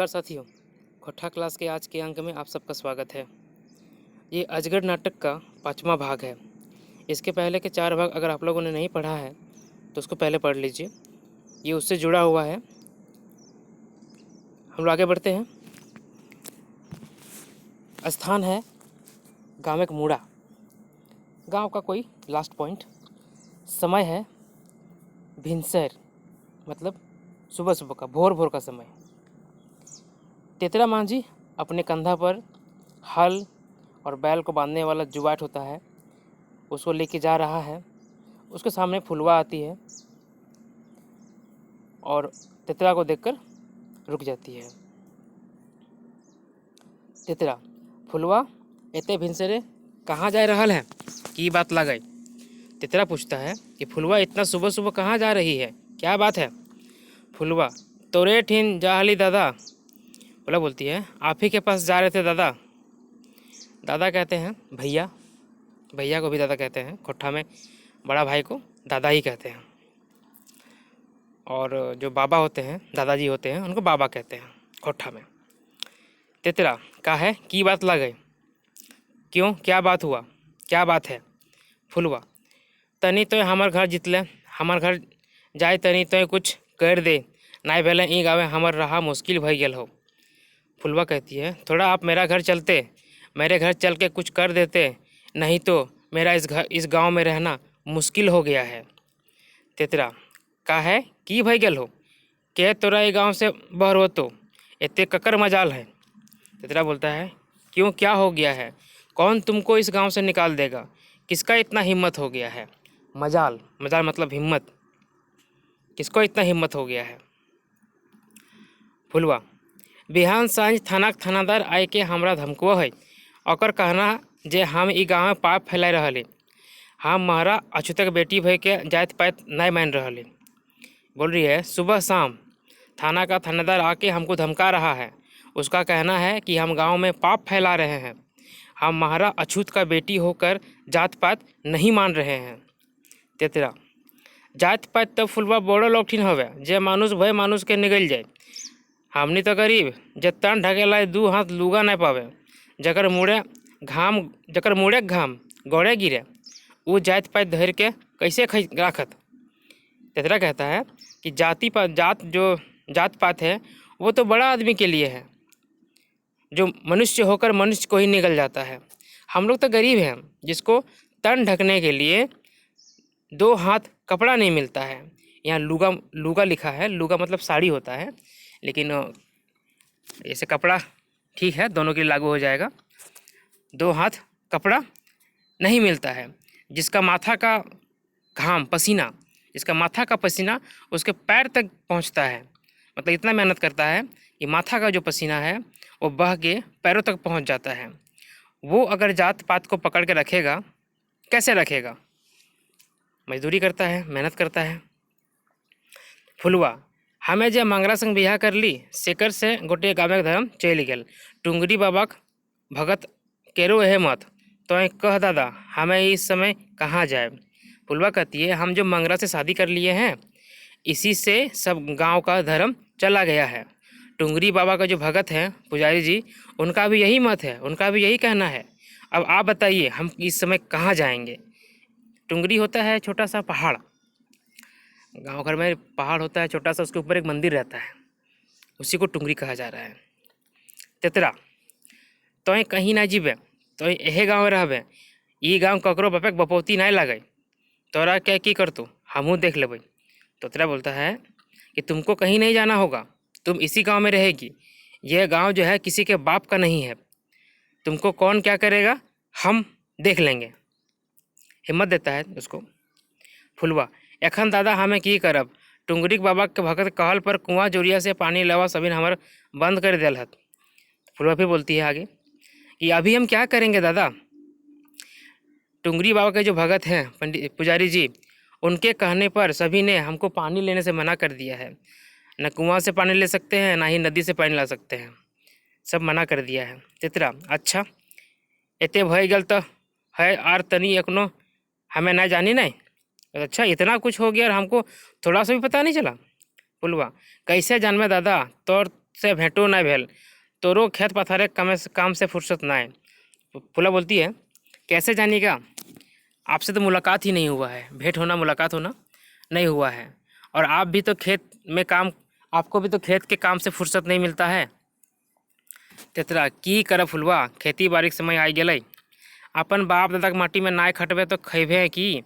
नमस्कार साथियों, खोठा क्लास के आज के अंक में आप सबका स्वागत है। ये अजगर नाटक का 5वां भाग है। इसके पहले के 4 भाग अगर आप लोगों ने नहीं पढ़ा है तो उसको पहले पढ़ लीजिए, ये उससे जुड़ा हुआ है। हम लोग आगे बढ़ते हैं। स्थान है गाँव एक मूड़ा, गांव का कोई लास्ट पॉइंट। समय है भिनसर, मतलब सुबह सुबह का, भोर भोर का समय। तेतरा मांझी अपने कंधा पर हल और बैल को बांधने वाला जुबाट होता है, उसको लेके जा रहा है। उसके सामने फुलवा आती है और तेतरा को देखकर रुक जाती है। तेतरा, फुलवा एते भिनसरे कहाँ जा रहल है, की बात लागई। तेतरा पूछता है कि फुलवा इतना सुबह सुबह कहाँ जा रही है, क्या बात है। फुलवा, तोरे ठीन जाहली दादा। फुलवा बोलती है, आप ही के पास जा रहे थे दादा। दादा कहते हैं भैया, भैया को भी दादा कहते हैं। खोठा में बड़ा भाई को दादा ही कहते हैं, और जो बाबा होते हैं, दादाजी होते हैं, उनको बाबा कहते हैं खोठा में। तेतरा, का है की बात लग गई, क्यों, क्या बात हुआ, क्या बात है। फुलवा, तनी तो हमार घर जितले, हमार घर जाए तनी तो कुछ कर दे, नाई भेले ई गाँव हमार रहा मुश्किल भई गेल हो। फुलवा कहती है, थोड़ा आप मेरा घर चलते, मेरे घर चल के कुछ कर देते, नहीं तो मेरा इस गांव में रहना मुश्किल हो गया है। तेतरा, का है की भई गेल हो, के तोरा ये गांव से बहर हो तो इतने ककर मजाल है। तेतरा बोलता है, क्यों, क्या हो गया है, कौन तुमको इस गांव से निकाल देगा, किसका इतना हिम्मत हो गया है। मजाल, मजाल मतलब हिम्मत, किसको इतना हिम्मत हो गया है। फुलवा, बिहान सांझ थानाक थानादार आए के हमरा धमको है, और कहना जे हम ई गाँव में पाप फैला रहे, हम महारा अछूतक बेटी भय के जात पात नहीं मान रहे। बोल रही है, सुबह शाम थाना का थानेदार आके हमको धमका रहा है, उसका कहना है कि हम गांव में पाप फैला रहे हैं, हम महारा अछूत का बेटी होकर जात पात नहीं मान रहे हैं। तेतरा, जात पात तो फुलवा बड़ो लौठिन हवे, जे मानुष भय मानुष के निगल जाए, हमनी तो गरीब जे तन ढकेला 2 हाथ लुगा नहीं पावे, जकर मुड़े घाम गौड़े गिरे, वो जात पात धर के कैसे राखत। तेतरा कहता है कि जात पात है वो तो बड़ा आदमी के लिए है, जो मनुष्य होकर मनुष्य को ही निगल जाता है। हम लोग तो गरीब हैं, जिसको तन ढकने के लिए 2 हाथ कपड़ा नहीं मिलता है। यहाँ लुगा लिखा है, लुगा मतलब साड़ी होता है, लेकिन ऐसे कपड़ा ठीक है, दोनों के लिए लागू हो जाएगा। 2 हाथ कपड़ा नहीं मिलता है, जिसका माथा का घाम पसीना, जिसका माथा का पसीना उसके पैर तक पहुंचता है, मतलब इतना मेहनत करता है कि माथा का जो पसीना है वो बह के पैरों तक पहुंच जाता है। वो अगर जात पात को पकड़ के रखेगा, कैसे रखेगा, मजदूरी करता है, मेहनत करता है। फुलवा, हमें जे मंगरा संग बिहा कर ली, सेकर से गोटे गाँव धर्म चल गेल, टुंगरी बाबाक भगत केरो है मत, तो कह दादा हमें इस समय कहाँ जाए। फुलवा कहती है, हम जो मंगरा से शादी कर लिए हैं, इसी से सब गांव का धर्म चला गया है। टुंगरी बाबा का जो भगत हैं पुजारी जी, उनका भी यही मत है, उनका भी यही कहना है। अब आप बताइए हम इस समय कहाँ जाएंगे। टुंगरी होता है छोटा सा पहाड़, गांव घर में पहाड़ होता है छोटा सा, उसके ऊपर एक मंदिर रहता है, उसी को टुंगरी कहा जा रहा है। तेतरा, तो कहीं ना जीबे, तो यह गाँव रहबे, ई गाँव ककरो बपेक बपौती नहीं लगे, तोरा क्या की कर तू, हमहूँ देख लेबै। तो तेरा बोलता है कि तुमको कहीं नहीं जाना होगा, तुम इसी गांव में रहेगी, यह गांव जो है किसी के बाप का नहीं है, तुमको कौन क्या करेगा हम देख लेंगे, हिम्मत देता है उसको। फुलवा, एखन दादा हमें की करब, टुंगरी बाबा के भगत कहल पर कुआं जोरिया से पानी लवा सभी हमार बंद कर दिल हत। फुलवा भी बोलती है आगे कि अभी हम क्या करेंगे दादा, टुंगरी बाबा के जो भगत हैं पंडित पुजारी जी, उनके कहने पर सभी ने हमको पानी लेने से मना कर दिया है, न कुआं से पानी ले सकते हैं, ना ही नदी से पानी ला सकते हैं, सब मना कर दिया है। तेतरा, अच्छा एते भय गल तो है आर तनी एकनो हमें ना जानी नहीं, अच्छा इतना कुछ हो गया और हमको थोड़ा सा भी पता नहीं चला। फुलवा, कैसे जानवे दादा, से भेंटो ना भेल, तोरो खेत पथारे काम से फुर्सत ना है। फुला बोलती है, कैसे जानिएगा, आपसे तो मुलाकात ही नहीं हुआ है, भेंट होना मुलाकात होना नहीं हुआ है। और आप भी तो खेत में काम आपको भी तो खेत के काम से फुर्सत नहीं मिलता है। तेतरा की करब फुलवा, खेती बाड़ी के समय आई गेलै। अपन बाप दादाक माटी में नाय खटबे तो खैबे की,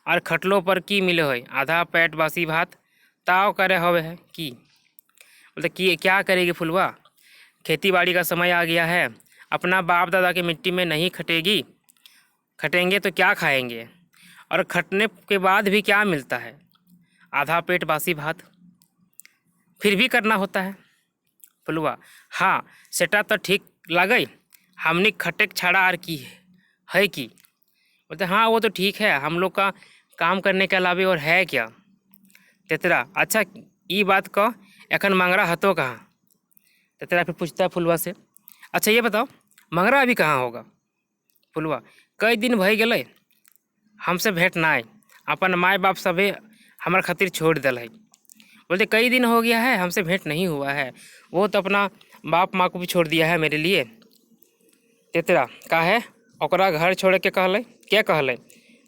और खटलो पर की मिले है, आधा पेट बासी भात, ताव करे होवे है की। बोलते कि क्या करेगी फुलवा, खेती बाड़ी का समय आ गया है, अपना बाप दादा की मिट्टी में नहीं खटेंगे तो क्या खाएंगे, और खटने के बाद भी क्या मिलता है, आधा पेट बासी भात, फिर भी करना होता है। फुलवा, हाँ सेटा तो ठीक लागई, हमने खटे छाड़ा आर की है कि। बोलते हाँ वो तो ठीक है, हम लोग का काम करने के अलावे और है क्या। तेतरा, अच्छा ये बात कह, एखन मंगरा हतो कहाँ। तेतरा फिर पूछता है फुलवा से, अच्छा ये बताओ मंगरा अभी कहाँ होगा। फुलवा, कई दिन भई गए हमसे भेंट ना आए, अपन माए बाप सभे हमार खातिर छोड़ दिल है। बोलते कई दिन हो गया है हमसे भेंट नहीं हुआ है, वो तो अपना बाप माँ को भी छोड़ दिया है मेरे लिए। तेतरा, का है ओकरा घर छोड़ के कहले, क्या कहले।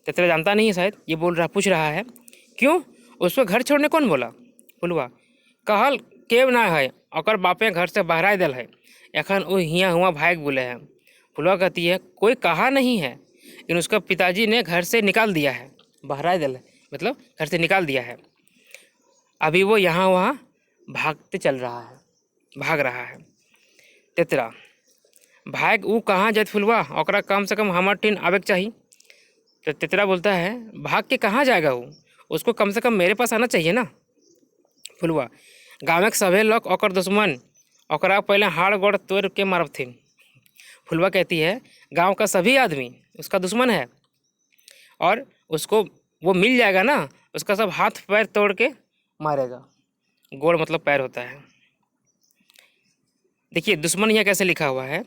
तेतरा जानता नहीं है शायद, ये पूछ रहा है क्यों, उसको घर छोड़ने कौन बोला। फुलवा, कहल केव ना है, ओकर बापे घर से बहराई दिल है, एखन वो हियाँ हुआ भाग बोले हैं। फुलवा कहती है कोई कहा नहीं है, लेकिन उसका पिताजी ने घर से निकाल दिया है, बहराई दिल है मतलब घर से निकाल दिया है। अभी वो यहाँ वहाँ भाग रहा है। तेतरा, भाग ऊ कहाँ जात फुलवा, ओकरा कम से कम हमर टीन आवे के चाहिए। तो तेतरा बोलता है भाग के कहाँ जाएगा वो, उसको कम से कम मेरे पास आना चाहिए ना। फुलवा, गाँव के सभे लोग ओकर दुश्मन, ओकरा पहले हाड़ गोड़ तोड़ के मारथिन। फुलवा कहती है गांव का सभी आदमी उसका दुश्मन है, और उसको वो मिल जाएगा ना, उसका सब हाथ पैर तोड़ के मारेगा। गोड़ मतलब पैर होता है। देखिए दुश्मन यहाँ कैसे लिखा हुआ है,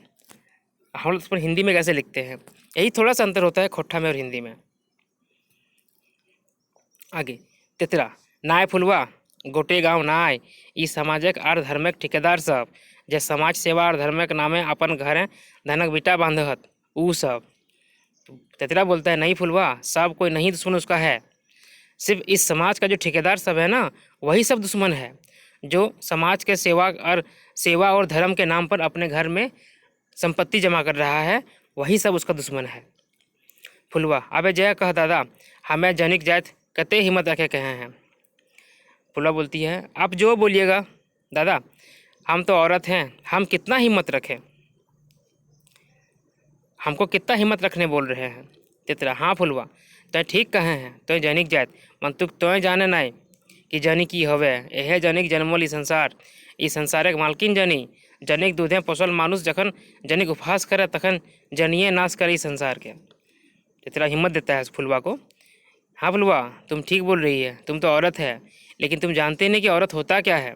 हम लोग हिंदी में कैसे लिखते हैं, यही थोड़ा सा अंतर होता है खोट्ठा में और हिंदी में। आगे, तेतरा, नाय फुलवा, गोटे गाँव नाय, ई समाजक आर धर्मक ठेकेदार सब, जे समाज सेवा और धर्मक नामे अपन घर धनक बिटा बांधहत, ऊ सब। तेतरा बोलता है नहीं फुलवा, सब कोई नहीं दुश्मन उसका है, सिर्फ इस समाज का जो ठेकेदार सब है ना, वही सब दुश्मन है, जो समाज के सेवा और धर्म के नाम पर अपने घर में संपत्ति जमा कर रहा है, वही सब उसका दुश्मन है। फुलवा, अबे जय कह दादा, हमें जनिक जात कते हिम्मत रखे कहे हैं। फुलवा बोलती है आप जो बोलिएगा दादा, हम तो औरत हैं, हम कितना हिम्मत रखें, हमको कितना हिम्मत रखने बोल रहे हैं। तेतरा, हाँ फुलवा तो ठीक कहे हैं, तो जनिक जात मंतुक तो जाने नाई कि जनी की हवे, यह जनिक जन्मोल ई संसारक मालकिन जनी, जनिक दूधे पोसल मानुष जखन जनिक उपहास करे तखन जनिए नाश करे इस संसार के। तेतरा हिम्मत देता है फुलवा को, हाँ फुलवा तुम ठीक बोल रही है, तुम तो औरत है, लेकिन तुम जानते नहीं कि औरत होता क्या है,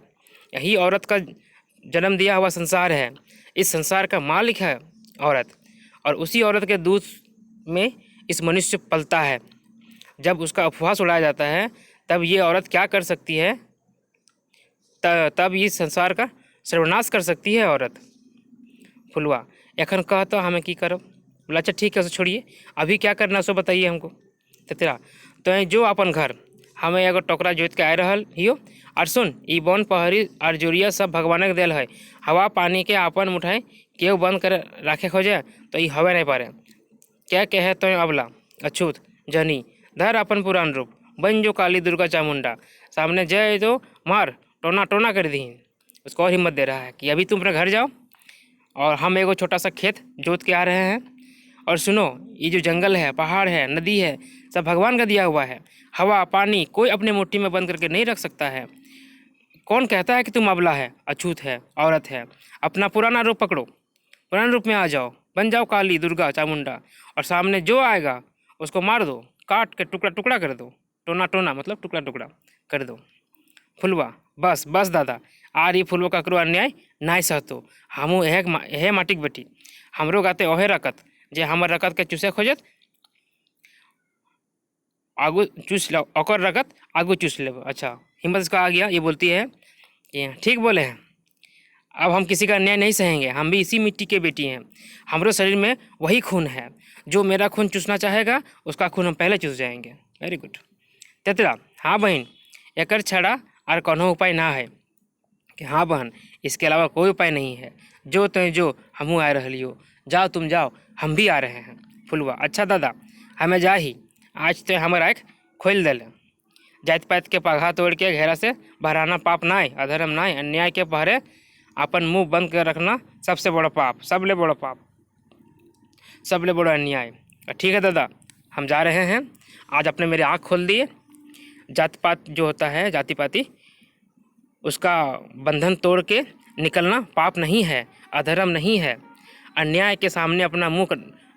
यही औरत का जन्म दिया हुआ संसार है, इस संसार का मालिक है औरत, और उसी औरत के दूध में इस मनुष्य पलता है। जब उसका उपवास उड़ाया जाता है तब ये औरत क्या कर सकती है, तब इस संसार का सर्वनाश कर सकती है औरत। फुलवा, एखन कह तो हमें की करब। बोला अच्छा ठीक है उसे छोड़िए, अभी क्या करना सो बताइए हमको। तेतरा, तो जो अपन घर हमें एगो टोकरा जोत के आए रहल हियो, और सुन ई बन पहरी और जोरिया सब भगवान के देल है, हवा पानी के आपन मुठाई केव बंद कर रखे खोजे तो ई हवे नहीं पारे, क्या कहे तो अबला अछूत जनी धर अपन पुरान रूप, बन जो काली दुर्गा चामुंडा, सामने जय तो मार टोना टोना कर दी। उसको और हिम्मत दे रहा है कि अभी तुम अपने घर जाओ और हम एगो छोटा सा खेत जोत के आ रहे हैं, और सुनो ये जो जंगल है, पहाड़ है, नदी है, सब भगवान का दिया हुआ है, हवा पानी कोई अपने मुट्ठी में बंद करके नहीं रख सकता है। कौन कहता है कि तुम अबला है, अछूत है, औरत है, अपना पुराना रूप पकड़ो, पुराने रूप में आ जाओ, बन जाओ काली दुर्गा चामुंडा, और सामने जो आएगा उसको मार दो, काट के टुकड़ा टुकड़ा कर दो, टोना टोना मतलब टुकड़ा टुकड़ा कर दो। फुलवा, बस बस दादा, आर ये फुलवा ककरो अन्याय नाय सहतो, हमू एहे माटिक बेटी, हमरो गाते ओहे रकत, जे हमर रकत के चूसे खोजत आगू चूस लो, ओकर रकत आगू चूस ले। अच्छा हिम्मत इसका आ गया, ये बोलती है कि ठीक बोले हैं, अब हम किसी का अन्याय नहीं सहेंगे। हम भी इसी मिट्टी के बेटी हैं, हमारे शरीर में वही खून है। जो मेरा खून चूसना चाहेगा उसका खून हम पहले चूस जाएंगे। Very good. तेतरा, हाँ बहन, एकर छड़ा और कोनो उपाय ना है। कि हाँ बहन, इसके अलावा कोई उपाय नहीं है। जो तय जो हमू आ रही हो, जाओ तुम जाओ, हम भी आ रहे हैं। फुलवा, अच्छा दादा, हमें जा ही, आज तो हमार आँख खोल दिल। जात पात के पघा तोड़ के घेरा से बहराना पाप नाय, अधर्म नाय, अन्याय के पहरे अपन मुंह बंद कर रखना सबसे बड़ा पाप, सबले बड़ा पाप, सबले बड़ा अन्याय। ठीक है दादा, हम जा रहे हैं। आज आपने मेरी आँख खोल दिए। जात पात जो होता है, जाति पाति, उसका बंधन तोड़ के निकलना पाप नहीं है, अधर्म नहीं है। अन्याय के सामने अपना मुंह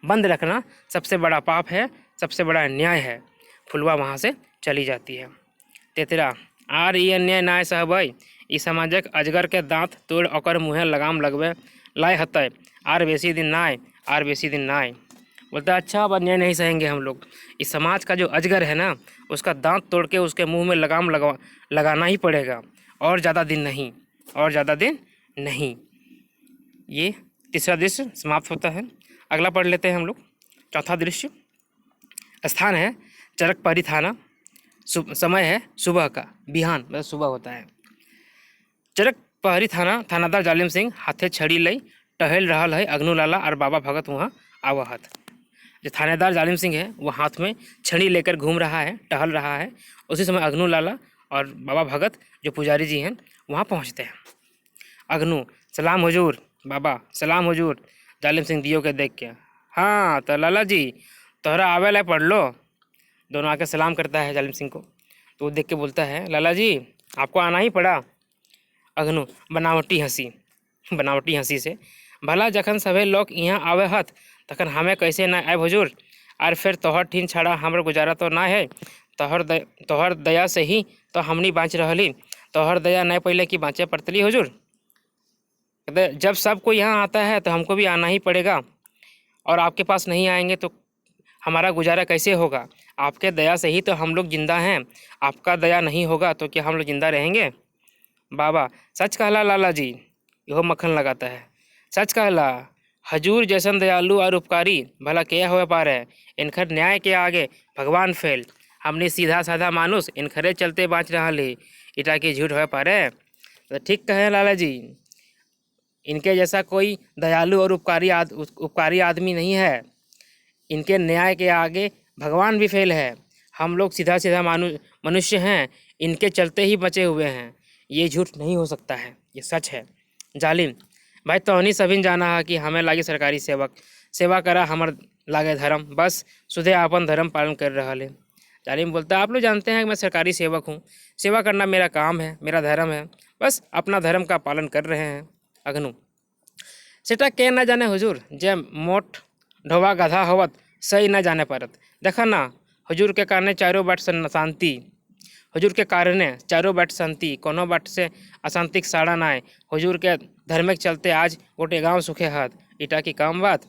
बंद रखना सबसे बड़ा पाप है, सबसे बड़ा अन्याय है। फुलवा वहाँ से चली जाती है। तेतरा, आर ये अन्याय नाय सहबई, ई समाजक अजगर के दांत तोड़ ओकर मुँहे लगाम लगवे लाए हतय, आर बेसी दिन नाय, आर बेसी दिन नाय। बोलता है अच्छा, अब अन्याय नहीं सहेंगे हम लोग। इस समाज का जो अजगर है ना, उसका दांत तोड़ के उसके मुंह में लगाम लगाना ही पड़ेगा, और ज़्यादा दिन नहीं, और ज़्यादा दिन नहीं। ये तीसरा दृश्य समाप्त होता है। अगला पढ़ लेते हैं हम लोग। चौथा दृश्य, स्थान है चरकपरी थाना, समय है सुबह का, बिहान मतलब सुबह होता है। चरकपहरी थाना थानादार जालिम सिंह हाथे छड़ी लई टहल रहा है। अग्नू लाला और बाबा भगत वहाँ आवहत। जो थानेदार जालिम सिंह है वो हाथ में छड़ी लेकर घूम रहा है, टहल रहा है। उसी समय अग्नू लाला और बाबा भगत जो पुजारी जी हैं वहाँ पहुँचते हैं। अग्नू, सलाम हुजूर। बाबा, सलाम हुजूर। जालिम सिंह दियो के देख के, हाँ तो लाला जी तोहरा आवे ला पढ़ लो। दोनों आके सलाम करता है जालिम सिंह को। तो वो देख के बोलता है, लाला जी आपको आना ही पड़ा। अग्नू बनावटी हंसी से, भला जखन सभे लोग यहाँ आवे हत तखन हमें कैसे ना आए हुजूर। और फिर तोहर ठीन छड़ा हमर गुजारा तो ना है। तोहर दया से ही तो हमनी बाँच रही। तोहर दया नहीं पहले कि बाँचे पड़तली हुजूर। जब सब कोई यहाँ आता है तो हमको भी आना ही पड़ेगा, और आपके पास नहीं आएंगे तो हमारा गुजारा कैसे होगा। आपके दया से ही तो हम लोग जिंदा हैं, आपका दया नहीं होगा तो क्या हम लोग जिंदा रहेंगे। बाबा, सच कहला लाला जी। यहो मक्खन लगाता है, सच कहला। हजूर जैसन दयालु और उपकारी भला के हो पारे। इनखर न्याय के आगे भगवान फेल। हमने सीधा साधा मानुस इनखरे चलते बाँच रहा ली, इटा की झूठ हो पारे। तो ठीक कहे लाला जी, इनके जैसा कोई दयालु और उपकारी आदमी नहीं है। इनके न्याय के आगे भगवान भी फेल है। हम लोग सीधा सीधा मनुष्य हैं, इनके चलते ही बचे हुए हैं। ये झूठ नहीं हो सकता है, ये सच है। जालिम, भाई तोहनी सभी जाना है कि हमें लागे सरकारी सेवा करा हमर लागे धर्म, बस सुधे अपन धर्म पालन कर रहा है। जालिम बोलता है, आप लोग जानते हैं कि मैं सरकारी सेवक हूँ, सेवा करना मेरा काम है, मेरा धर्म है, बस अपना धर्म का पालन कर रहे हैं। अग्नू, सेटा के न जाने हुजूर, जे मोट ढोवा गधा होवत सही न जाने परत। देखा ना, हुजूर के कारणे चारों बाट शांति, हुजूर के कारणे चारों बाट शांति, कोनो बाट से अशांतिक साड़ा नाय। हुजूर के धर्म के चलते आज गोटे गांव सुखे हाथ, इटा की काम बात।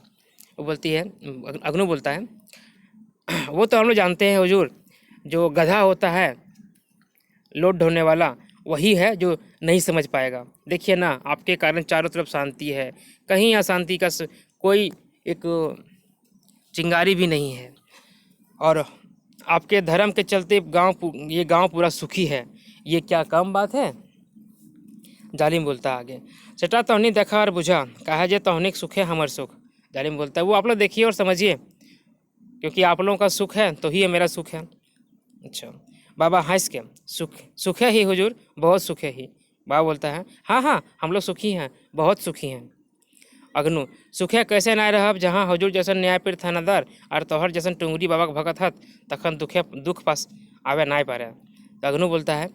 वो बोलती है, अग्नू बोलता है, वो तो हम लोग जानते हैं हुजूर, जो गधा होता है लोड ढोने वाला, वही है जो नहीं समझ पाएगा। देखिए ना, आपके कारण चारों तरफ शांति है, कहीं अशांति का कोई एक चिंगारी भी नहीं है, और आपके धर्म के चलते ये गांव पूरा सुखी है। ये क्या कम बात है। जालिम बोलता आगे, सेटा तोहनी देखा और बुझा, कहा जे तोहनी सुख है हमर सुख। जालिम बोलता है, वो आप लोग देखिए और समझिए, क्योंकि आप लोगों का सुख है तो ही मेरा सुख है। अच्छा, बाबा हंस के, सुख है ही हुजूर, बहुत सुख है ही। बाबा बोलता है, हाँ हाँ हम लोग सुखी हैं, बहुत सुखी हैं। अग्नू, सुखे कैसे ना रहब जहाँ हुजूर जैसन न्यायपीठ थानादार और तोहर जैसन टुंगरी बाबा भगत हत, तखन दुख पास आवे ना पारे। तो अग्नू बोलता है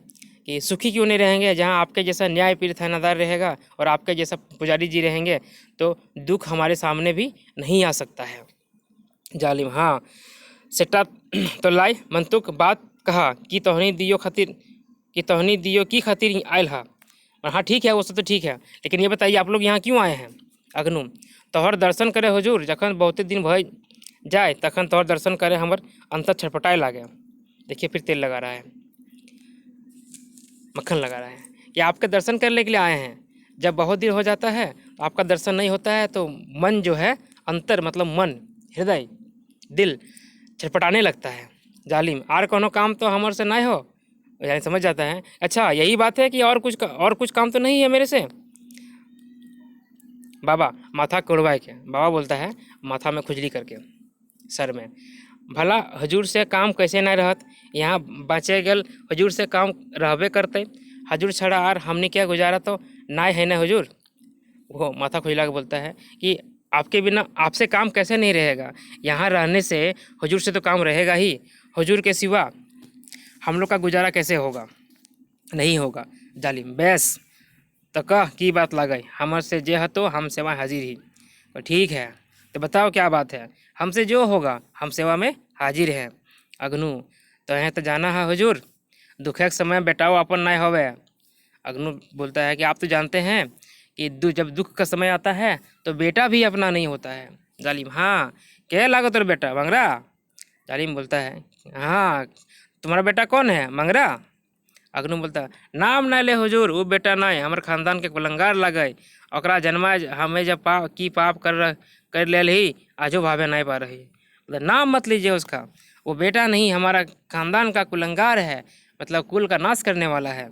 कि सुखी क्यों नहीं रहेंगे, जहाँ आपके जैसा न्यायपीठ थानादार रहेगा और आपके जैसा पुजारी जी रहेंगे तो दुख हमारे सामने भी नहीं आ सकता है। जालिम, हाँ सेटा तो लाई मंतुक बात कहा कि तोहनी दियो की खातिर आयल हा। हाँ ठीक है, वो सब तो ठीक है, लेकिन ये बताइए आप लोग यहाँ क्यों आए हैं। अग्नू, तोहर दर्शन करे हुजूर, जखन बहुते दिन भय जाए तखन तोहर दर्शन करे हमर अंतर छटपटाए लागे। देखिए फिर तेल लगा रहा है, मक्खन लगा रहा है कि आपके दर्शन करने के लिए आए हैं। जब बहुत देर हो जाता है तो आपका दर्शन नहीं होता है तो मन जो है अंतर मतलब मन हृदय दिल छटपटाने लगता है। जालिम आर कोनो काम तो हमर से नहीं हो, यानी समझ जाता है। अच्छा यही बात है कि और कुछ काम तो नहीं है मेरे से। बाबा माथा कुड़वाए के बाबा बोलता है माथा में खुजली करके सर में, भला हजूर से काम कैसे नहीं रहत, यहाँ बचे गल हजूर से काम रहबे करते, हजूर छड़ा आर हमने क्या गुजारा तो ना है ना हजूर। वो माथा खुजला के बोलता है कि आपके बिना आपसे काम कैसे नहीं रहेगा, यहाँ रहने से हजूर से तो काम रहेगा ही, हजूर के सिवा हम लोग का गुजारा कैसे होगा, नहीं होगा। जालिम बेस तो कह की बात लगे, हमर से जे हतो हम सेवा हाजिर ही। तो ठीक है तो बताओ क्या बात है, हमसे जो होगा हम सेवा में हाजिर हैं। अग्नु तो यहाँ तो जाना है हुजूर, दुखे के समय बेटाओ अपन नहीं होवे। अग्नु बोलता है कि आप तो जानते हैं कि जब दुख का समय आता है तो बेटा भी अपना नहीं होता है। जालिम हाँ क्या लागो तेरा बेटा मंगरा। जालिम बोलता है हाँ तुम्हारा बेटा कौन है मंगरा। अग्नु बोलता है नाम ना ले हुजूर, वो बेटा नहीं हमारे खानदान के कुलंगार लगे, ओकरा जन्मा हमें जब पाप कर ले ही आजो भावे नहीं पा रही, मतलब नाम मत लीजिए उसका, वो बेटा नहीं हमारा खानदान का कुलंगार है, मतलब कुल का नाश करने वाला है।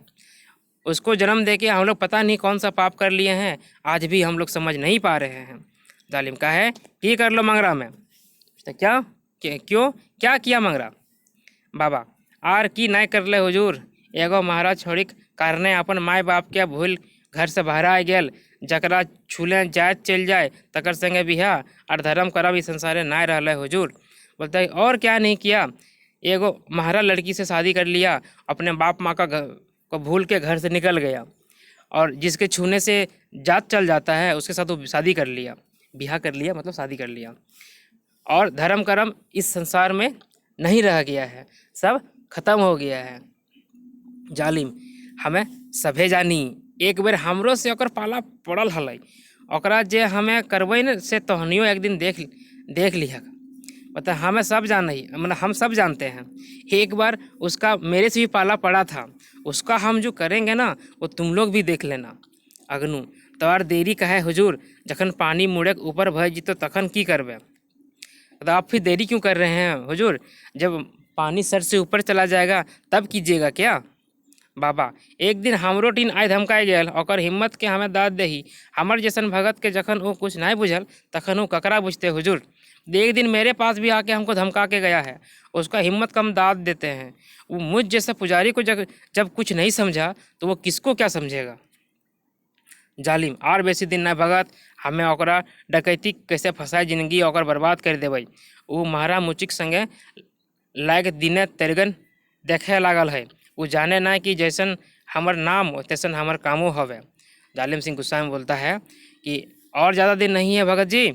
उसको जन्म दे के हम लोग पता नहीं कौन सा पाप कर लिए हैं, आज भी हम लोग समझ नहीं पा रहे हैं। जालिम का है कि कर लो मंगरा में। तो क्यों क्या किया मंगरा। बाबा आर की नहीं कर ले हुजूर, एगो महाराज छोड़ी कारणे अपन माय बाप के भूल घर से बाहर आ गेल, जकरा छूले जाए चल जाए तकर संगे बिहा और धर्म करब इस संसारे ना रहा हुजूर। बोलता है और क्या नहीं किया, एगो महारा लड़की से शादी कर लिया, अपने बाप माँ का को भूल के घर से निकल गया, और जिसके छूने से जात चल जाता है उसके साथ वो शादी कर लिया, बिहा कर लिया मतलब शादी कर लिया, और धर्म कर्म इस संसार में नहीं रह गया है, सब खत्म हो गया है। जालिम हमें सभे जानी, एक बेर हमरो से ओकर पाला पड़ल हलै, ओकरा जे हमें करबै न से तोहनियो एक दिन देख लिहा, मतलब हमें सब जान मतलब हम सब जानते हैं, एक बार उसका मेरे से भी पाला पड़ा था, उसका हम जो करेंगे ना वो तुम लोग भी देख लेना। अग्नु तोर देरी कहे हुजूर, जखन पानी मुड़े ऊपर भय जीतो तखन की करबे, तो आप फिर देरी क्यों कर रहे हैं हुजूर, जब पानी सर से ऊपर चला जाएगा तब कीजिएगा क्या। बाबा एक दिन हमरो टीन आय धमकाए गेल, ओकर हिम्मत के हमें दाद दही, हमर जैसन भगत के जखन वो कुछ नहीं बुझल तखन वो ककरा बुझते हुजूर। एक दिन मेरे पास भी आके हमको धमका के गया है, उसका हिम्मत कम दाद देते हैं, वो मुझ जैसा पुजारी को जब कुछ नहीं समझा तो वो किसको क्या समझेगा। जालिम और बेसी दिन न भगत, हमें ओकरा डकैती कैसे फंसाए जिंदगी ओकर बर्बाद कर देबै। वो महारा मुचिक संगे लायक दिने तेरगन देखे लागल है, वो जाने ना कि जैसन हमर नाम तैसन हमर कामो हवे। जालिम सिंह गुस्सा में बोलता है कि और ज़्यादा दिन नहीं है भगत जी,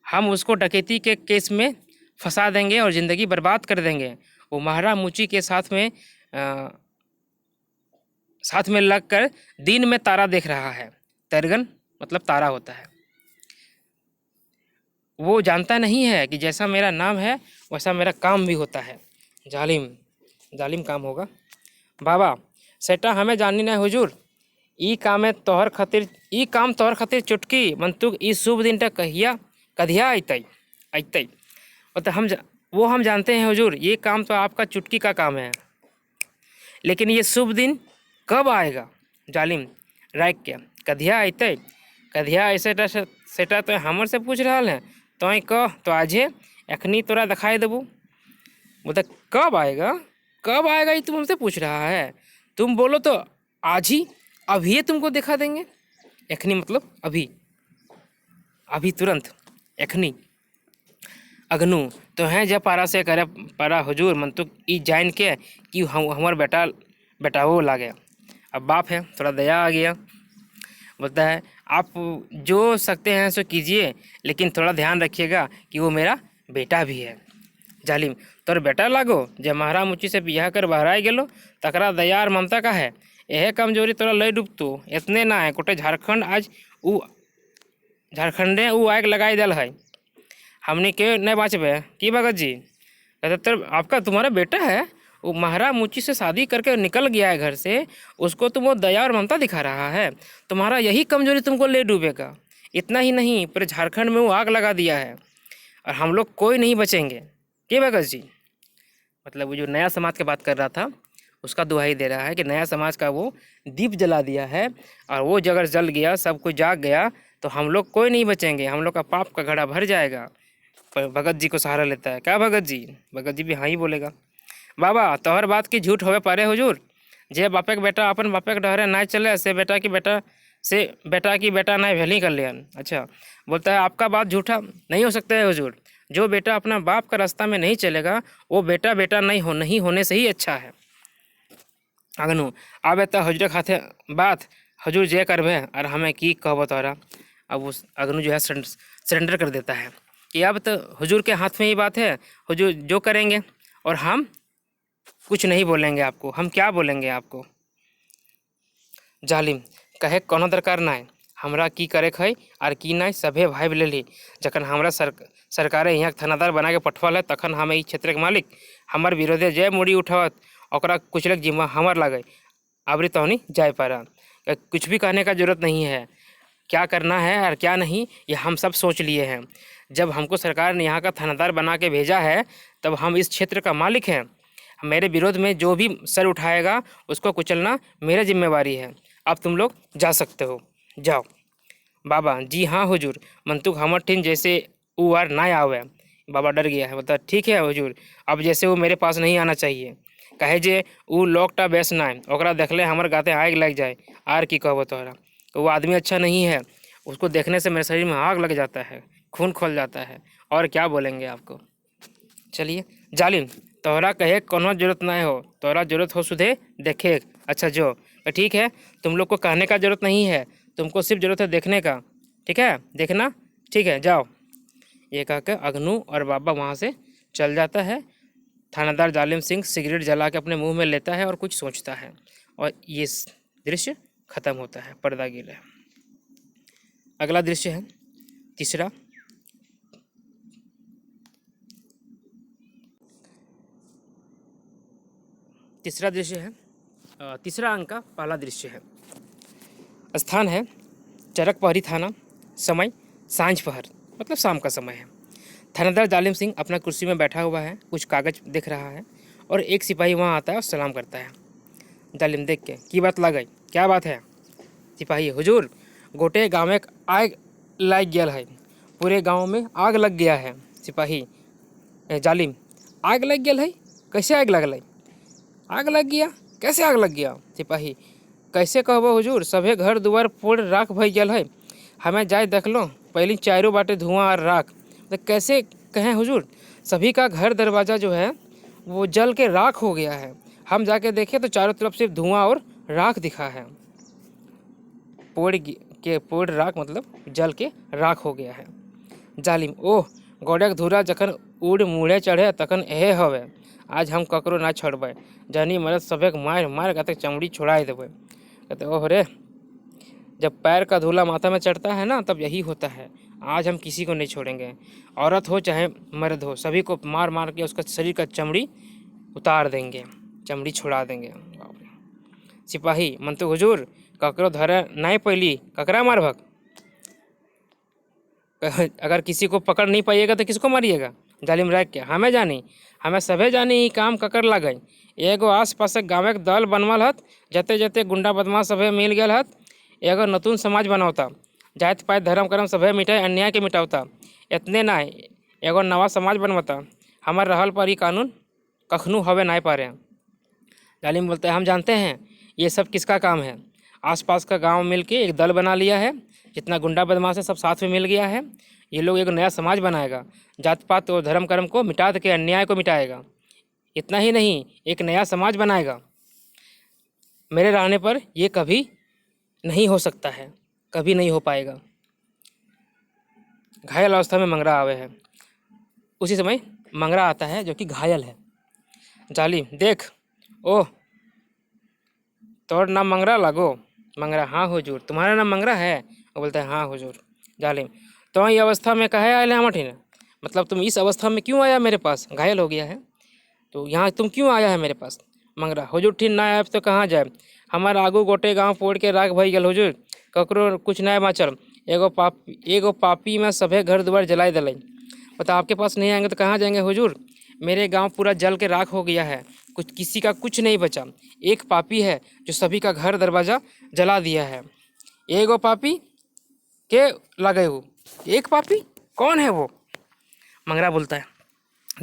हम उसको डकैती के केस में फंसा देंगे और ज़िंदगी बर्बाद कर देंगे। वो महारा मुची के साथ में लगकर दिन में तारा देख रहा है, तेरगन मतलब तारा होता है। वो जानता नहीं है कि जैसा मेरा नाम है वैसा मेरा काम भी होता है। जालिम काम होगा। बाबा सेटा हमें जानी नहीं हुजूर, ई काम तोहर खातिर चुटकी मंतुक ई शुभ दिन तक कधिया अतई मतलब हम जानते हैं हुजूर, ये काम तो आपका चुटकी का काम है, लेकिन ये शुभ दिन कब आएगा। जालिम राइक के कधिया अतई, कधिया ऐसे सेटा तो हमर से पूछ रहा है, तो कह तो आजे एखनी तोरा दिखाई देबू। बोलता कब आएगा ये तुम हमसे पूछ रहा है, तुम बोलो तो आज ही अभी तुमको दिखा देंगे। एखनी मतलब अभी तुरंत एखनी। अग्नु तो हैं जब पारा से करे पारा हुजूर मंतुक ई जान के कि हमार बेटा वो ला गया, अब बाप है थोड़ा दया आ गया। बोलता है आप जो सकते हैं सो कीजिए, लेकिन थोड़ा ध्यान रखिएगा कि वो मेरा बेटा भी है। जालिम तोर बेटा लागो जब महारा मुची से बियाह कर बहराए गेलो तकरा दया और ममता का है, यह कमजोरी तोरा लय डूबतो इतने ना है, कोटे झारखंडे ऊ आग लगाई दल है, हमने के नहीं बाँचबे की भगत जी। कहते तो आपका तुम्हारा बेटा है वो महरा मुची से शादी करके निकल गया है घर से, उसको तुम वो दया और ममता दिखा रहा है। तुम्हारा यही कमजोरी तुमको ले डूबेगा। इतना ही नहीं, पूरे झारखंड में वो आग लगा दिया है और हम लोग कोई नहीं बचेंगे। के भगत जी, मतलब वो जो नया समाज की बात कर रहा था उसका दुहाई दे रहा है कि नया समाज का वो दीप जला दिया है और वो अगर जल गया, सब कुछ जाग गया, तो हम लोग कोई नहीं बचेंगे, हम लोग का पाप का घड़ा भर जाएगा। पर भगत जी को सहारा लेता है। क्या भगत जी? भगत जी भी हाँ ही बोलेगा। बाबा तोहर बात की झूठ होवे पारे हुजूर। जे बापे के बेटा अपन बापे के डहरे ना चले, से बेटा की बेटा ना भेली कर लियन। अच्छा, बोलता है आपका बात झूठा नहीं हो सकता है हुजूर। जो बेटा अपना बाप का रास्ता में नहीं चलेगा वो बेटा बेटा नहीं होने से ही अच्छा है। अगनु आबे तो हजूर खाते बात हजूर जे करबे और हमें की कहबो तोरा। अब उस अगनु जो है सरेंडर कर देता है कि अब तो हुजूर के हाथ में ही बात है, हुजूर जो करेंगे और हम कुछ नहीं बोलेंगे आपको। हम क्या बोलेंगे आपको? जालिम कहे कोनो दरकार ना हमरा की करे खै और की नहीं सभे भाई लेली। जखन हमरा सरकारे यहाँ थानादार बना के पठवल है तखन हम इस क्षेत्र के मालिक हमार विरोधे जय मुड़ी उठावत ओकरा कुचलक जिम्मा हमार लगे। आवरी तहनी जाए पारा। कुछ भी कहने का जरूरत नहीं है, क्या करना है और क्या नहीं ये हम सब सोच लिए हैं। जब हमको सरकार ने यहाँ का थानादार बना के भेजा है तब हम इस क्षेत्र का मालिक हैं। मेरे विरोध में जो भी सर उठाएगा उसको कुचलना मेरी जिम्मेवारी है। अब तुम लोग जा सकते हो, जाओ। बाबा जी हाँ हुजूर, मंतुक हमर टीन जैसे वो आर ना आवे। बाबा डर गया है, बोलता ठीक है हुजूर, अब जैसे वो मेरे पास नहीं आना चाहिए। कहे जे वो लोकटा बेस ना ओकरा देखले हमर गाते आग लग जाए। आर की कहबो तोहरा, वो आदमी अच्छा नहीं है, उसको देखने से मेरे शरीर में आग लग जाता है, खून खोल जाता है। और क्या बोलेंगे आपको? चलिए जालिम तोहरा कहे कोनो जरूरत ना हो, तोहरा जरूरत हो सुधे देखे। अच्छा जो ठीक है, तुम लोग को कहने का जरूरत नहीं है, तुमको सिर्फ जरूरत है देखने का। ठीक है, देखना ठीक है, जाओ। ये कहकर अगनू और बाबा वहाँ से चल जाता है। थानेदार जालिम सिंह सिगरेट जला के अपने मुंह में लेता है और कुछ सोचता है और ये दृश्य खत्म होता है। पर्दा गिरा है। अगला दृश्य है तीसरा। तीसरा दृश्य है तीसरा अंक का पहला दृश्य है। स्थान है चरकपहरी थाना, समय सांझ पहर मतलब शाम का समय है। थानेदार जालिम सिंह अपना कुर्सी में बैठा हुआ है, कुछ कागज देख रहा है और एक सिपाही वहाँ आता है और सलाम करता है। जालिम देख के की बात लग गई, क्या बात है? सिपाही हुजूर गोटे गाँव में आग लग गया है, पूरे गांव में आग लग गया है। सिपाही जालिम आग लग गया है? कैसे आग लगल? आग लग गया? कैसे आग लग गया? सिपाही कैसे कहबो हुजूर, सभे घर दुआर पोड़ राख भई गल है, हमें जाए देख लो, पहली चारों बाटे धुआं और राख। तो कैसे कहें हुजूर, सभी का घर दरवाज़ा जो है वो जल के राख हो गया है। हम जाके देखे तो चारों तरफ सिर्फ धुआं और राख दिखा है। पोड़ राख मतलब जल के राख हो गया है। जालिम ओह गोड़क धूरा जखन उड़ मुड़े चढ़े तखन एहे हवे, आज हम ककरो ना छोड़बे, जनी मरद सभे मार मार कहते चमड़ी छोड़ा देवे। कहते ओह रे, जब पैर का धूला माथा में चढ़ता है ना तब यही होता है, आज हम किसी को नहीं छोड़ेंगे, औरत हो चाहे मर्द हो, सभी को मार मार के उसका शरीर का चमड़ी उतार देंगे, चमड़ी छुड़ा देंगे। सिपाही मंतु हुजूर ककरो धरे नहीं पैली, ककरा मारभक? अगर किसी को पकड़ नहीं पाइएगा तो किसको मारिएगा? जालिम रख के हमें जानी, हमें सभे जानी ई काम ककर लगे। एगो आस पास गाँव के दल बनवल हत, जते जते गुंडा बदमाश सभे मिल गए हत, एगो नतून समाज बनावता, जात पात धर्म कर्म सभे मिटाए अन्याय के मिटावता। इतने ना एगो नवा समाज बनवता, हमार रहल पर ही कानून कखनू हवे नहीं पारे। जालिम बोलते हैं हम जानते हैं ये सब किसका काम है। आसपास का गांव मिल के एक दल बना लिया है, जितना गुंडा बदमाश है सब साथ में मिल गया है। ये लोग एक नया समाज बनाएगा, जात पात और धर्म कर्म को मिटा के अन्याय को मिटाएगा। इतना ही नहीं, एक नया समाज बनाएगा। मेरे रहने पर यह कभी नहीं हो सकता है, कभी नहीं हो पाएगा। घायल अवस्था में मंगरा आवे है। उसी समय मंगरा आता है जो कि घायल है। जालिम देख, ओह तोर नाम मंगरा लगो? मंगरा हाँ हुजूर। तुम्हारा नाम मंगरा है? वो बोलता है हाँ हुजूर। जालिम तो ये अवस्था में कहे आए हम, मतलब तुम इस अवस्था में क्यों आया मेरे पास? घायल हो गया है। तो यहाँ तुम क्यों आया है मेरे पास? मंगरा, हुजूर ठीक ना आए तो कहाँ जाए, हमार आगू गोटे गाँव फोड़ के राख भई गल हुजूर, ककरो कुछ नहीं बाँचल, एगो पापी में सभे घर द्वार जलाई दिलाई। बता आपके पास नहीं आएंगे तो कहाँ जाएंगे हुजूर? मेरे गांव पूरा जल के राख हो गया है, कुछ किसी का कुछ नहीं बचा। एक पापी है जो सभी का घर दरवाज़ा जला दिया है। एगो पापी के लगे हो, एक पापी कौन है वो? मंगरा बोलता है,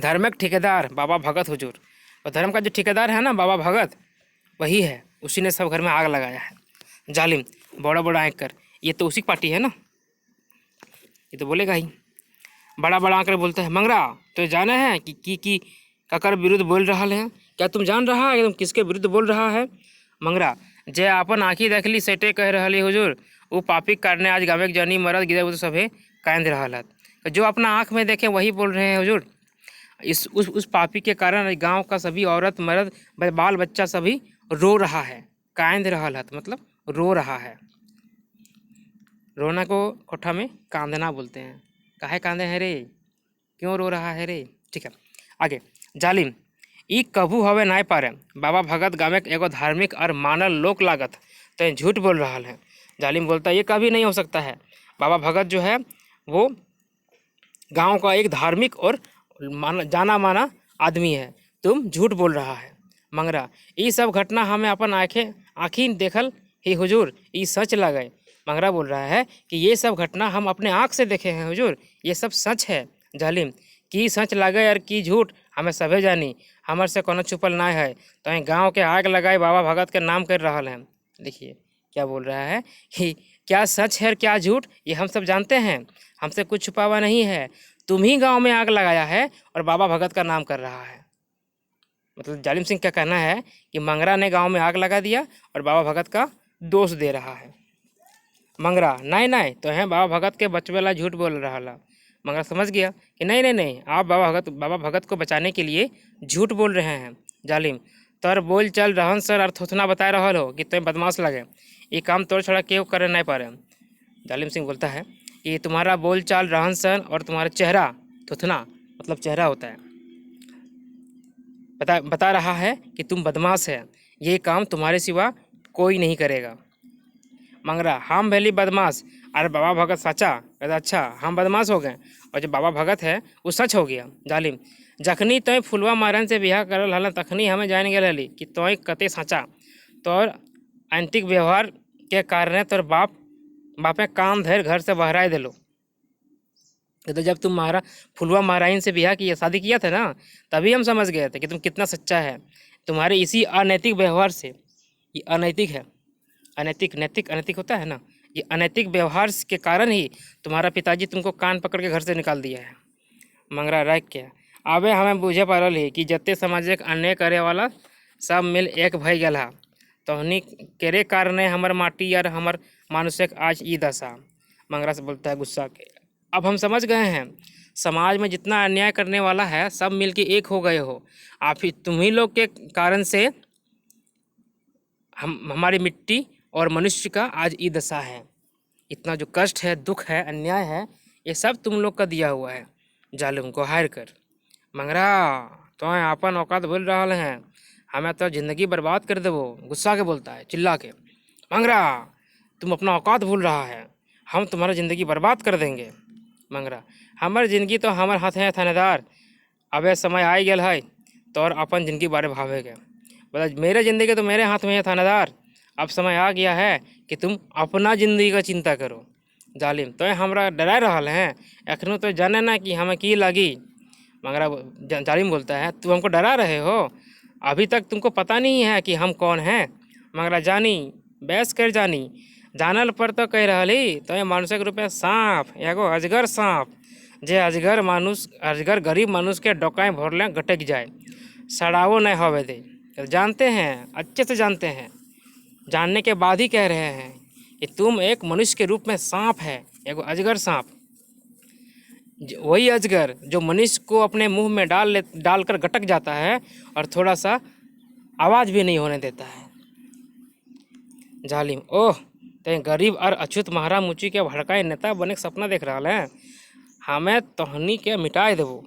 धार्मिक ठेकेदार बाबा भगत हुजूर। और धर्म का जो ठेकेदार है ना बाबा भगत, वही है, उसी ने सब घर में आग लगाया है। जालिम बड़ा बड़ा आँख कर, ये तो उसी की पार्टी है ना, ये तो बोलेगा ही। बड़ा बड़ा आकर बोलता है, मंगरा तो जाना है कि ककर विरुद्ध बोल रहा है? क्या तुम जान रहा है तुम किसके विरुद्ध बोल रहा है? मंगरा, जे अपन आँखी देख ली सेटे कह रही हुजूर, वो पापी कारणे आज गावे जनी मरद गिरे वो सभे कांद रहा है। जो अपना आँख में देखे वही बोल रहे हैं हुजूर। उस पापी के कारण गांव का सभी औरत मर्द बाल बच्चा सभी रो रहा है। कांद रहा है मतलब रो रहा है। रोना को कोठा में कांदना बोलते हैं। काहे कांदे हैं रे, क्यों रो रहा है रे? ठीक है, आगे। जालिम ई कभू हवे नाय पारे, बाबा भगत गाँव के एगो धार्मिक और मानल लोक लागत तो झूठ बोल रहा है। जालिम बोलता है ये कभी नहीं हो सकता है, बाबा भगत जो है वो गांव का एक धार्मिक और जाना माना आदमी है, तुम झूठ बोल रहा है। मंगरा, ये सब घटना हमें अपन आँखी देखल ही हुजूर, ये सच लगे। मंगरा बोल रहा है कि ये सब घटना हम अपने आँख से देखे हैं हुजूर, ये सब सच है। जालिम की सच लगे और की झूठ हमें सभे जानी, हमारे से कोनो छुपल ना है। तो गांव के आग लगाए बाबा भगत के नाम कर रहा है। देखिए क्या बोल रहा है कि क्या सच है और क्या झूठ ये हम सब जानते हैं, हमसे कुछ छुपावा नहीं है। तुम ही गांव में आग लगाया है और बाबा भगत का नाम कर रहा है। मतलब जालिम सिंह का कहना है कि मंगरा ने गांव में आग लगा दिया और बाबा भगत का दोष दे रहा है। मंगरा, नहीं तो है बाबा भगत के बचवे ला झूठ बोल रहा ला। मंगरा समझ गया कि नहीं आप बाबा भगत को बचाने के लिए झूठ बोल रहे हैं। जालिम, तोर बोल चल रहन सर और थोथना बता रहा हो कि तुम्हें बदमाश लगे, ये काम तोड़ छोड़ा क्यों कर नहीं पा रहे। जालिम सिंह बोलता है कि तुम्हारा बोल चाल रहन सहन और तुम्हारा चेहरा, थुथना मतलब चेहरा होता है, बता रहा है कि तुम बदमाश है, ये काम तुम्हारे सिवा कोई नहीं करेगा। मंगरा, हम भैली बदमाश अरे बाबा भगत सच्चा? कहता अच्छा हम बदमाश हो गए और जो बाबा भगत है वो सच हो गया। जालिम, जखनी तोय फुलवा मारन से बिहा करल हल तखनी हमें जान गए हली कि तोय कते सच्चा, तोर एंटिक व्यवहार के कारण तोर बापे काम धैर घर से बहराए दिलो। तो जब तुम फुलवा महाराइन से ब्याह किया, शादी किया था ना, तभी हम समझ गए थे कि तुम कितना सच्चा है। तुम्हारे इसी अनैतिक व्यवहार से, ये अनैतिक है, नैतिक अनैतिक होता है ना, ये अनैतिक व्यवहार के कारण ही तुम्हारा पिताजी तुमको कान पकड़ के घर से निकाल दिया है। मंगरा रख के आबे हमें बुझे पड़ल है कि जत्ते सामाजिक अन्याय करे वाला सब मिल एक भई गल है, तोहनी केरे कारणे हमर माटी और हमर मानुष्य आज ई दशा। मंगरा से बोलता है गुस्सा के, अब हम समझ गए हैं समाज में जितना अन्याय करने वाला है सब मिलके एक हो गए हो। आप ही तुम ही लोग के कारण से हमारी मिट्टी और मनुष्य का आज ई दशा है। इतना जो कष्ट है, दुख है, अन्याय है, ये सब तुम लोग का दिया हुआ है। जालिम को हायर कर। मंगरा, तो अपन औकात भूल रहा है, हमें तो जिंदगी बर्बाद कर देवो। गुस्सा के बोलता है चिल्ला के, मंगरा तुम अपना औकात भूल रहा है, हम तुम्हारा ज़िंदगी बर्बाद कर देंगे। मंगरा, हमार ज़िंदगी तो हमारे हाथ है थानेदार, अबे समय आ गया है तो और अपन ज़िंदगी बारे भावेगा। बोला मेरे ज़िंदगी तो मेरे हाथ में है थानेदार, अब समय आ गया है कि तुम अपना ज़िंदगी का चिंता करो। जालिम, तो हमरा डरा रहा है, एखनों तो जाने ना कि हमें की लगी। मंगरा जालिम बोलता है तुम हमको डरा रहे हो, अभी तक तुमको पता नहीं है कि हम कौन हैं। मंगरा, जानी बैस कर जानी, जानल पर तो कह रही तो मानुषिक रूप में सांप, एगो अजगर सांप, जे अजगर गरीब मानुष के डोकाएँ भरले गटक जाए, सड़ावो नहीं होवे दे। तो जानते हैं, अच्छे से जानते हैं, जानने के बाद ही कह रहे हैं कि तुम एक मनुष्य के रूप में सांप है, एगो अजगर सांप, वही अजगर जो मनुष्य को अपने मुंह में डालकर गटक जाता है और थोड़ा सा आवाज़ भी नहीं होने देता है। जालिम, ओह ते गरीब और अछूत महारा मुची के भड़काए नेता बने के सपना देख रहा है, हमें तोहनी के मिटाए देवो।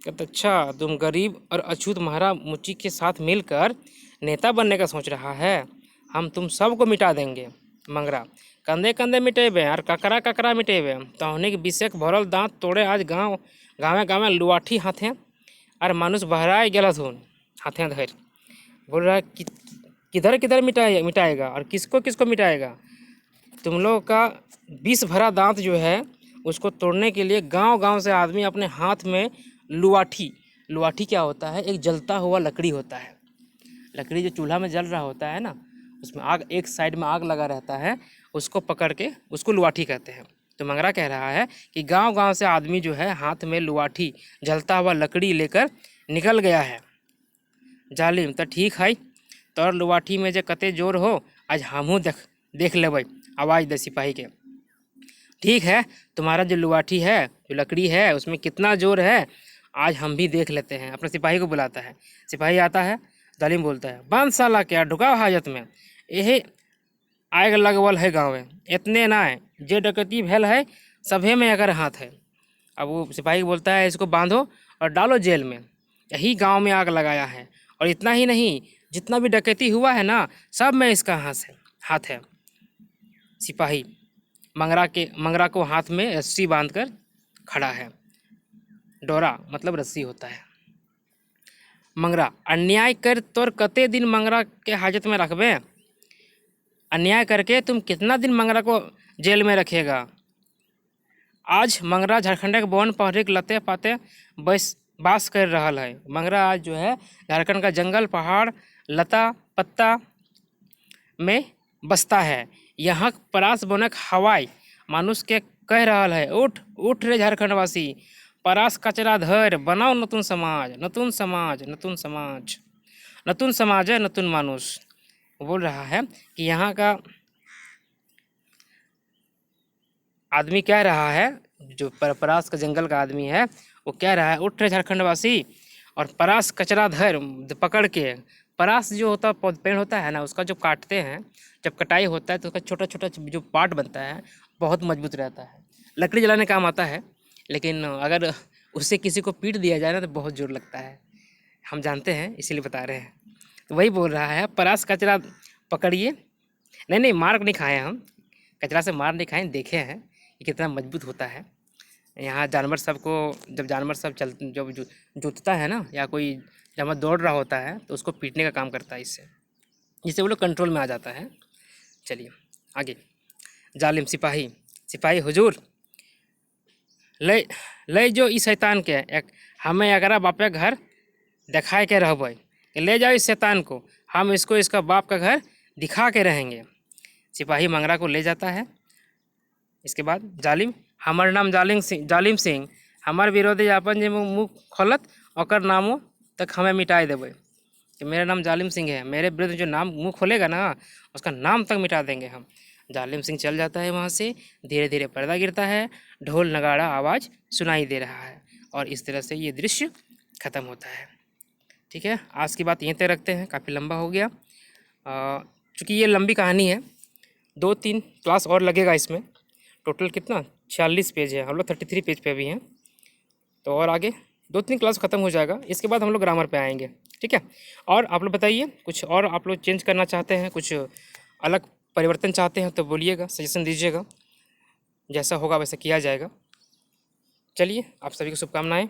कहता अच्छा तुम गरीब और अछूत महारा मुची के साथ मिलकर नेता बनने का सोच रहा है, हम तुम सबको मिटा देंगे। मंगरा कंधे कंधे मिटेबे और ककरा ककरा मिटेबे, तहनी के विषेक भरल दांत तोड़े आज गाँव गाँवे गाँवे लुआठी हाथे और मानुष बहराए गेलत हूँ हाथे धर। बोल रहा है कि किधर किधर मिटाएगा और किसको किसको मिटाएगा। तुम लोग का विष भरा दांत जो है उसको तोड़ने के लिए गांव गांव से आदमी अपने हाथ में लुआठी, लुआठी क्या होता है, एक जलता हुआ लकड़ी होता है, लकड़ी जो चूल्हा में जल रहा होता है ना, उसमें आग, एक साइड में आग लगा रहता है, उसको पकड़ के उसको लुआठी कहते हैं। तो मंगरा कह रहा है कि गांव गांव से आदमी जो है हाथ में लुआठी जलता हुआ लकड़ी लेकर निकल गया है। जालिम तो ठीक है, तोर लुआठी में जो कते जोर हो आज हमहू देख लेबै। आवाज़ दे सिपाही के, ठीक है तुम्हारा जो लुआठी है, जो लकड़ी है, उसमें कितना जोर है आज हम भी देख लेते हैं। अपने सिपाही को बुलाता है, सिपाही आता है, जालिम बोलता है बंद साला क्या ढुकाओ हाजत में, यही आग लगवल है गाँव में, इतने ना है जे डकैती भेल है सभे में अगर हाथ है। अब वो सिपाही बोलता है इसको बांधो और डालो जेल में, यही गांव में आग लगाया है, और इतना ही नहीं जितना भी डकैती हुआ है ना सब में इसका हाथ है। सिपाही मंगरा को हाथ में रस्सी बांधकर खड़ा है, डोरा मतलब रस्सी होता है। मंगरा अन्याय कर तोर कते दिन मंगरा के हाजत में रखबे, अन्याय करके तुम कितना दिन मंगरा को जेल में रखेगा। आज मंगरा झारखंड के वन पहाड़ी के लते पाते बास कर रहा है। मंगरा आज जो है झारखंड का जंगल पहाड़ लता पत्ता में बसता है। यहाँ परास बनक हवाई मानुष के कह रहा है उठ उठ रे झारखंड वासी, परास कचरा धर बनाओ नतून समाज, नतून समाज, नतून समाज, नतून समाज है नतून मानुष। बोल रहा है कि यहाँ का आदमी कह रहा है, जो परास का जंगल का आदमी है वो कह रहा है उठ रे झारखंड वासी और परास कचरा धर पकड़ के। परास जो होता पेड़ होता है ना, उसका जो काटते हैं, जब कटाई होता है तो उसका छोटा छोटा जो पार्ट बनता है बहुत मजबूत रहता है, लकड़ी जलाने काम आता है, लेकिन अगर उससे किसी को पीट दिया जाए ना तो बहुत जोर लगता है, हम जानते हैं इसीलिए बता रहे हैं। तो वही बोल रहा है परास कचरा पकड़िए, नहीं मार नहीं खाए हम, कचरा से मार नहीं खाए, देखे हैं कि कितना मजबूत होता है। यहाँ जानवर सबको जब जानवर सब जब जोतता है ना, या कोई जानवर दौड़ रहा होता है तो उसको पीटने का काम करता है, इससे वो लोग कंट्रोल में आ जाता है। चलिए आगे। जालिम सिपाही हुजूर ले जो इस शैतान के हमें अगर बापे घर दिखाए के रहबै, ले जाओ इस शैतान को, हम इसको इसका बाप का घर दिखा के रहेंगे। सिपाही मंगरा को ले जाता है। इसके बाद जालिम हमार नाम जालिम सिंह, हमार विरोधी अपन जो मुँह खोलत और नामों तक हमें मिटाई देवे। कि मेरा नाम जालिम सिंह है, मेरे विरुद्ध जो नाम मुँह खोलेगा ना उसका नाम तक मिटा देंगे हम। जालिम सिंह चल जाता है वहाँ से, धीरे धीरे पर्दा गिरता है, ढोल नगाड़ा आवाज़ सुनाई दे रहा है, और इस तरह से ये दृश्य ख़त्म होता है। ठीक है, आज की बात यहीं तक रखते हैं, काफ़ी लंबा हो गया। चूँकि ये लंबी कहानी है, 2-3 क्लास और लगेगा इसमें। टोटल कितना 46 पेज है, हम लोग 33 पेज पे भी हैं, तो और आगे 2-3 क्लास ख़त्म हो जाएगा। इसके बाद हम लोग ग्रामर पे आएंगे। ठीक है, और आप लोग बताइए कुछ और आप लोग चेंज करना चाहते हैं, कुछ अलग परिवर्तन चाहते हैं तो बोलिएगा, सजेशन दीजिएगा, जैसा होगा वैसा किया जाएगा। चलिए, आप सभी को शुभकामनाएं।